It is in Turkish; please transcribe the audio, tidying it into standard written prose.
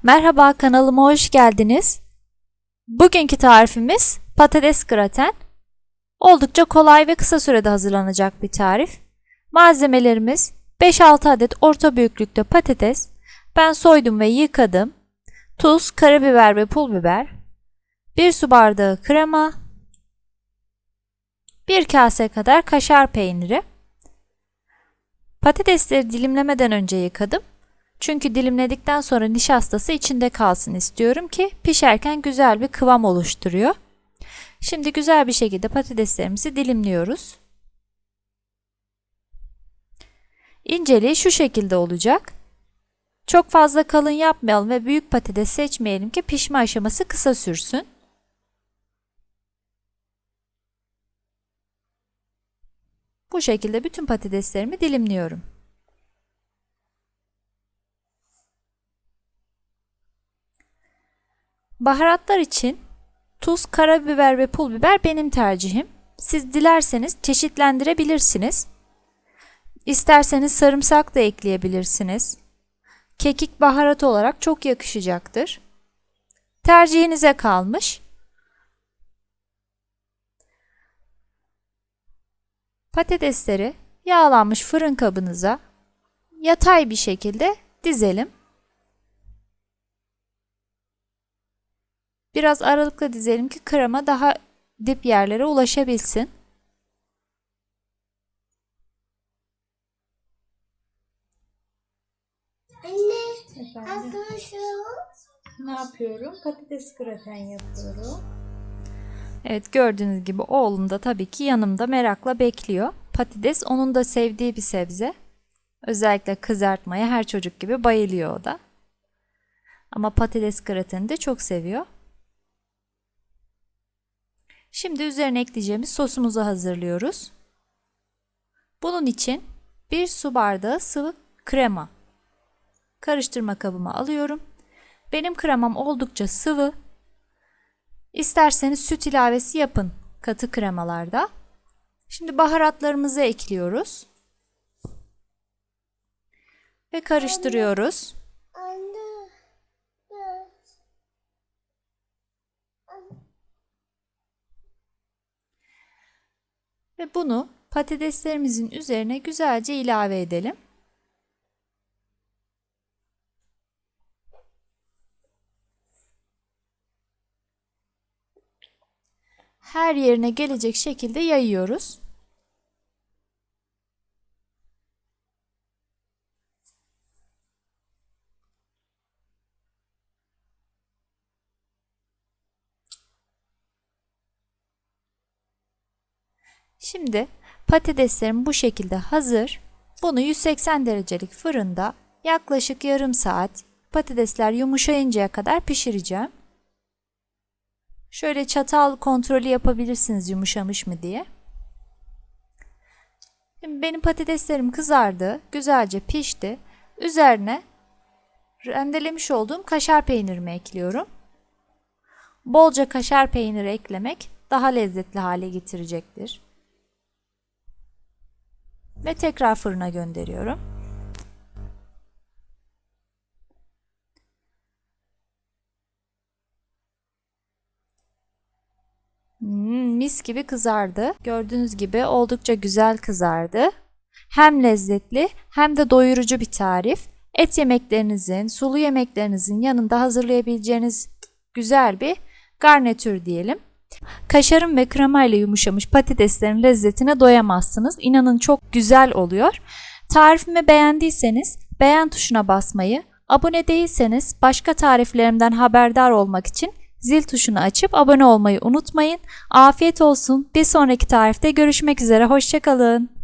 Merhaba, kanalıma hoş geldiniz. Bugünkü tarifimiz patates graten. Oldukça kolay ve kısa sürede hazırlanacak bir tarif. Malzemelerimiz 5-6 adet orta büyüklükte patates. Ben soydum ve yıkadım. Tuz, karabiber ve pul biber. 1 su bardağı krema. 1 kase kadar kaşar peyniri. Patatesleri dilimlemeden önce yıkadım. Çünkü dilimledikten sonra nişastası içinde kalsın istiyorum ki pişerken güzel bir kıvam oluşturuyor. Şimdi güzel bir şekilde patateslerimizi dilimliyoruz. İnceliği şu şekilde olacak. Çok fazla kalın yapmayalım ve büyük patates seçmeyelim ki pişme aşaması kısa sürsün. Bu şekilde bütün patateslerimi dilimliyorum. Baharatlar için tuz, karabiber ve pul biber benim tercihim. Siz dilerseniz çeşitlendirebilirsiniz. İsterseniz sarımsak da ekleyebilirsiniz. Kekik baharat olarak çok yakışacaktır. Tercihinize kalmış. Patatesleri yağlanmış fırın kabınıza yatay bir şekilde dizelim. Biraz aralıklı dizelim ki krema daha dip yerlere ulaşabilsin. Anne, Efendim, aslında şu. ne yapıyorum? Patates graten yapıyorum. Evet, gördüğünüz gibi oğlum da tabii ki yanımda merakla bekliyor. Patates onun da sevdiği bir sebze. Özellikle kızartmaya her çocuk gibi bayılıyor o da. Ama patates grateni de çok seviyor. Şimdi üzerine ekleyeceğimiz sosumuzu hazırlıyoruz. Bunun için 1 su bardağı sıvı krema. Karıştırma kabıma alıyorum. Benim kremam oldukça sıvı. İsterseniz süt ilavesi yapın katı kremalarda. Şimdi baharatlarımızı ekliyoruz. Ve karıştırıyoruz. Anne. Ve bunu patateslerimizin üzerine güzelce ilave edelim. Her yerine gelecek şekilde yayıyoruz. Şimdi patateslerim bu şekilde hazır. Bunu 180 derecelik fırında yaklaşık yarım saat patatesler yumuşayıncaya kadar pişireceğim. Şöyle çatal kontrolü yapabilirsiniz yumuşamış mı diye. Şimdi benim patateslerim kızardı, güzelce pişti. Üzerine rendelemiş olduğum kaşar peynirimi ekliyorum. Bolca kaşar peyniri eklemek daha lezzetli hale getirecektir. Ve tekrar fırına gönderiyorum. Mis gibi kızardı. Gördüğünüz gibi oldukça güzel kızardı. Hem lezzetli hem de doyurucu bir tarif. Et yemeklerinizin, sulu yemeklerinizin yanında hazırlayabileceğiniz güzel bir garnitür diyelim. Kaşarın ve kremayla yumuşamış patateslerin lezzetine doyamazsınız. İnanın çok güzel oluyor. Tarifimi beğendiyseniz beğen tuşuna basmayı, abone değilseniz başka tariflerimden haberdar olmak için zil tuşunu açıp abone olmayı unutmayın. Afiyet olsun. Bir sonraki tarifte görüşmek üzere. Hoşça kalın.